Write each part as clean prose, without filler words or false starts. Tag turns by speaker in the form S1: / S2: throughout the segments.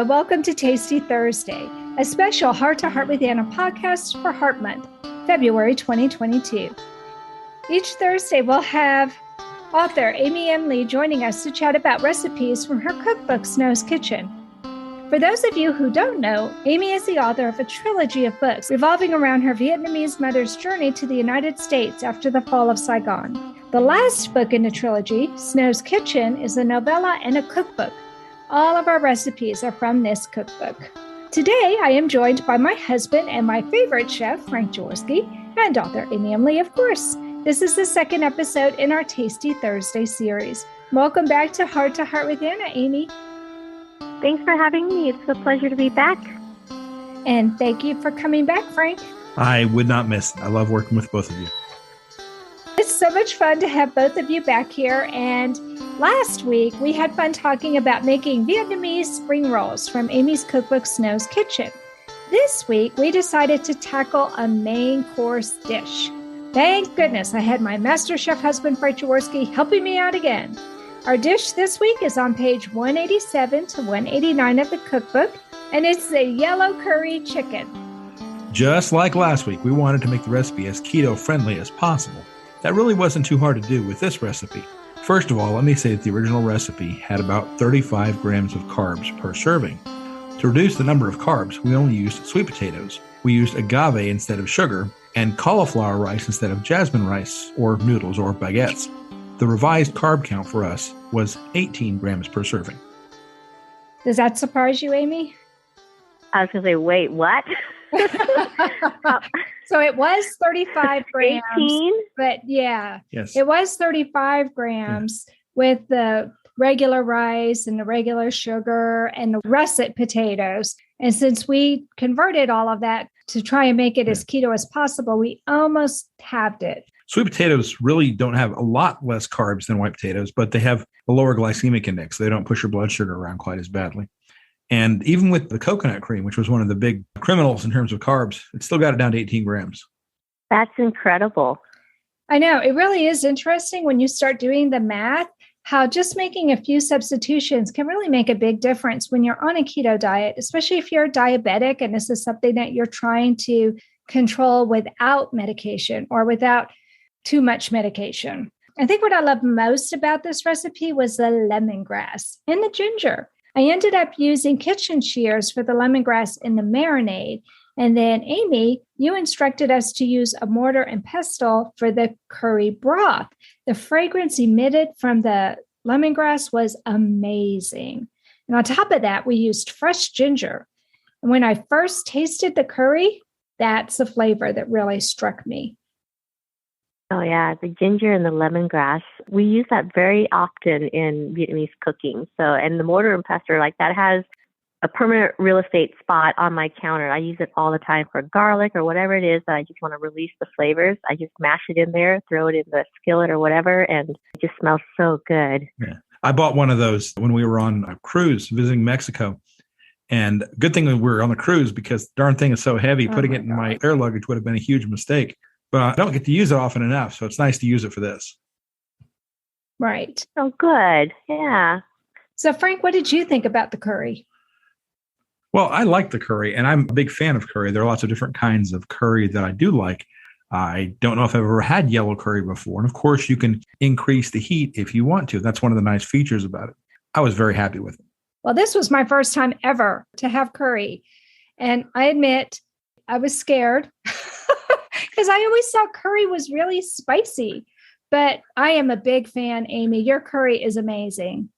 S1: welcome to Tasty Thursday, a special Heart to Heart with Anna podcast for Heart Month, February 2022. Each Thursday, we'll have author Amy M. Lee joining us to chat about recipes from her cookbook, Snow's Kitchen. For those of you who don't know, Amy is the author of a trilogy of books revolving around her Vietnamese mother's journey to the United States after the fall of Saigon. The last book in the trilogy, Snow's Kitchen, is a novella and a cookbook. All of our recipes are from this cookbook. Today, I am joined by my husband and my favorite chef, Frank Jaworski, and author Amy M. Lee, of course. This is the second episode in our Tasty Thursday series. Welcome back to Heart with Anna, Amy.
S2: Thanks for having me. It's a pleasure to be back.
S1: And thank you for coming back, Frank.
S3: I would not miss it. I love working with both of you.
S1: It's so much fun to have both of you back here. And last week, we had fun talking about making Vietnamese spring rolls from Amy's cookbook, Snow's Kitchen. This week, we decided to tackle a main course dish. Thank goodness I had my master chef husband, Frank Jaworski, helping me out again. Our dish this week is on page 187 to 189 of the cookbook, and it's the yellow curry chicken.
S3: Just like last week, we wanted to make the recipe as keto-friendly as possible. That really wasn't too hard to do with this recipe. First of all, let me say that the original recipe had about 35 grams of carbs per serving. To reduce the number of carbs, we only used sweet potatoes. We used agave instead of sugar, and cauliflower rice instead of jasmine rice, or noodles, or baguettes. The revised carb count for us was 18 grams per serving.
S1: Does that surprise you, Amy?
S2: I was going to say, wait, what?
S1: So it was 35 grams.
S2: 18?
S1: But yeah,
S3: yes,
S1: it was 35 grams with the regular rice and the regular sugar and the russet potatoes. And since we converted all of that to try and make it as keto as possible, we almost halved it.
S3: Sweet potatoes really don't have a lot less carbs than white potatoes, but they have a lower glycemic index. They don't push your blood sugar around quite as badly. And even with the coconut cream, which was one of the big criminals in terms of carbs, it still got it down to 18 grams.
S2: That's incredible.
S1: I know. It really is interesting when you start doing the math, how just making a few substitutions can really make a big difference when you're on a keto diet, especially if you're diabetic and this is something that you're trying to control without medication or without too much medication. I think what I love most about this recipe was the lemongrass and the ginger. I ended up using kitchen shears for the lemongrass in the marinade. And then, Amy, you instructed us to use a mortar and pestle for the curry broth. The fragrance emitted from the lemongrass was amazing. And on top of that, we used fresh ginger. And when I first tasted the curry, that's the flavor that really struck me.
S2: Oh, yeah. The ginger and the lemongrass. We use that very often in Vietnamese cooking. So, and the mortar and pestle, like that has a permanent real estate spot on my counter. I use it all the time for garlic or whatever it is that I just want to release the flavors. I just mash it in there, throw it in the skillet or whatever, and it just smells so good.
S3: Yeah. I bought one of those when we were on a cruise visiting Mexico. And good thing we were on the cruise because the darn thing is so heavy, putting it in my air luggage would have been a huge mistake. But I don't get to use it often enough, so it's nice to use it for this.
S1: Right.
S2: Oh, good. Yeah.
S1: So, Frank, what did you think about the curry?
S3: Well, I like the curry, and I'm a big fan of curry. There are lots of different kinds of curry that I do like. I don't know if I've ever had yellow curry before. And of course, you can increase the heat if you want to. That's one of the nice features about it. I was very happy with it.
S1: Well, this was my first time ever to have curry. And I admit I was scared because I always thought curry was really spicy. But I am a big fan, Amy. Your curry is amazing.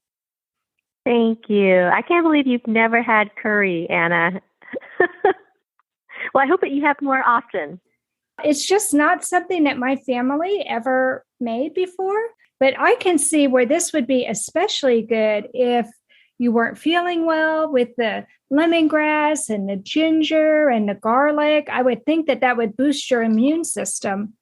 S2: Thank you. I can't believe you've never had curry, Anna. Well, I hope that you have more often.
S1: It's just not something that my family ever made before. But I can see where this would be especially good if you weren't feeling well with the lemongrass and the ginger and the garlic. I would think that that would boost your immune system.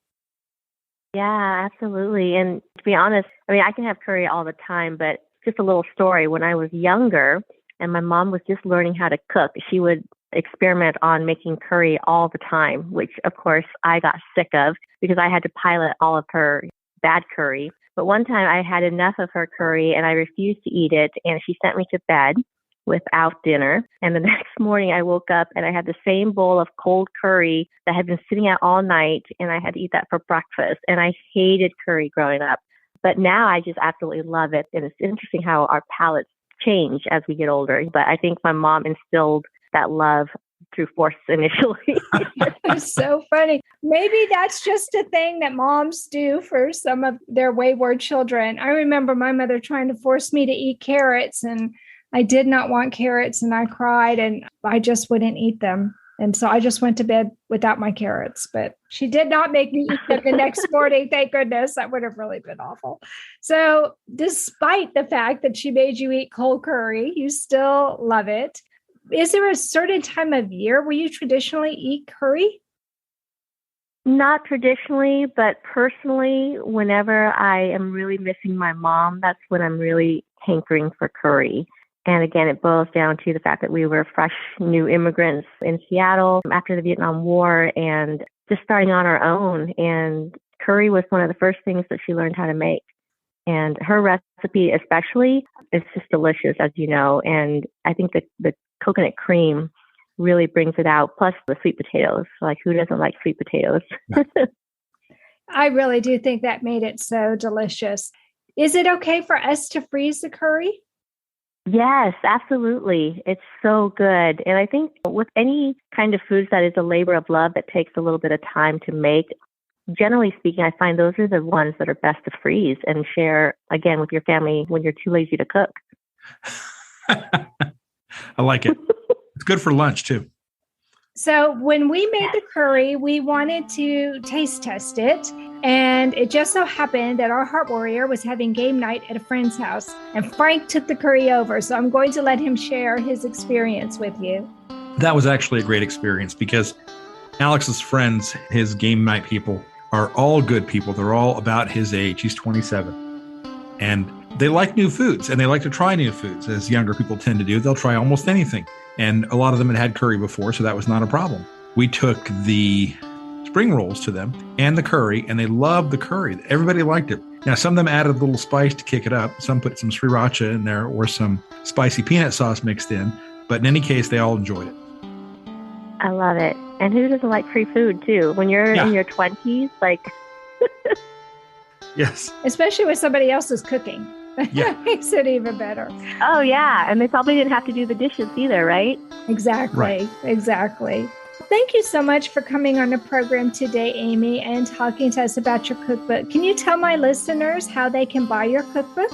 S2: Yeah, absolutely. And to be honest, I mean, I can have curry all the time, but just a little story. When I was younger and my mom was just learning how to cook, she would experiment on making curry all the time, which of course I got sick of because I had to pilot all of her bad curry. But one time I had enough of her curry and I refused to eat it, and she sent me to bed. without dinner. And the next morning I woke up and I had the same bowl of cold curry that had been sitting out all night, and I had to eat that for breakfast. And I hated curry growing up. But now I just absolutely love it. And it's interesting how our palates change as we get older. But I think my mom instilled that love through force initially.
S1: It's so funny. Maybe that's just a thing that moms do for some of their wayward children. I remember my mother trying to force me to eat carrots, and I did not want carrots, and I cried and I just wouldn't eat them. And so I just went to bed without my carrots, but she did not make me eat them the next morning. Thank goodness. That would have really been awful. So despite the fact that she made you eat cold curry, you still love it. Is there a certain time of year where you traditionally eat curry?
S2: Not traditionally, but personally, whenever I am really missing my mom, that's when I'm really hankering for curry. And again, it boils down to the fact that we were fresh new immigrants in Seattle after the Vietnam War and just starting on our own. And curry was one of the first things that she learned how to make. And her recipe especially is just delicious, as you know. And I think that the coconut cream really brings it out, plus the sweet potatoes. Like, who doesn't like sweet potatoes?
S1: I really do think that made it so delicious. Is it okay for us to freeze the curry?
S2: Yes, absolutely. It's so good. And I think with any kind of foods that is a labor of love that takes a little bit of time to make, generally speaking, I find those are the ones that are best to freeze and share, again, with your family when you're too lazy to cook.
S3: I like it. It's good for lunch, too.
S1: So when we made the curry, we wanted to taste test it. And it just so happened that our heart warrior was having game night at a friend's house. And Frank took the curry over. So I'm going to let him share his experience with you.
S3: That was actually a great experience because Alex's friends, his game night people, are all good people. They're all about his age. He's 27. And they like new foods and they like to try new foods, as younger people tend to do. They'll try almost anything. And a lot of them had curry before, so that was not a problem. We took the spring rolls to them and the curry, and they loved the curry. Everybody liked it. Now, some of them added a little spice to kick it up. Some put some sriracha in there or some spicy peanut sauce mixed in. But in any case, they all enjoyed it.
S2: I love it. And who doesn't like free food, too? When you're in your 20s, like...
S3: Yes.
S1: Especially when somebody else is cooking.
S3: Yeah.
S1: Makes it even better.
S2: Oh, yeah. And they probably didn't have to do the dishes either, right?
S1: Exactly.
S3: Right.
S1: Exactly. Thank you so much for coming on the program today, Amy, and talking to us about your cookbook. Can you tell my listeners how they can buy your cookbook?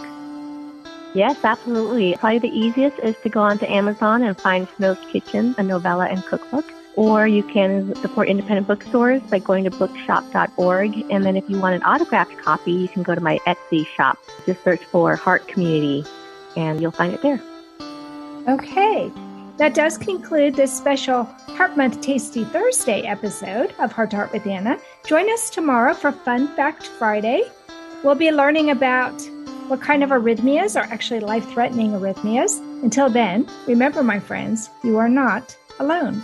S2: Yes, absolutely. Probably the easiest is to go onto Amazon and find Snow's Kitchen, a novella and cookbook. Or you can support independent bookstores by going to bookshop.org. And then if you want an autographed copy, you can go to my Etsy shop. Just search for Heart Community and you'll find it there.
S1: Okay. That does conclude this special Heart Month Tasty Thursday episode of Heart to Heart with Anna. Join us tomorrow for Fun Fact Friday. We'll be learning about what kind of arrhythmias are actually life-threatening arrhythmias. Until then, remember, my friends, you are not alone.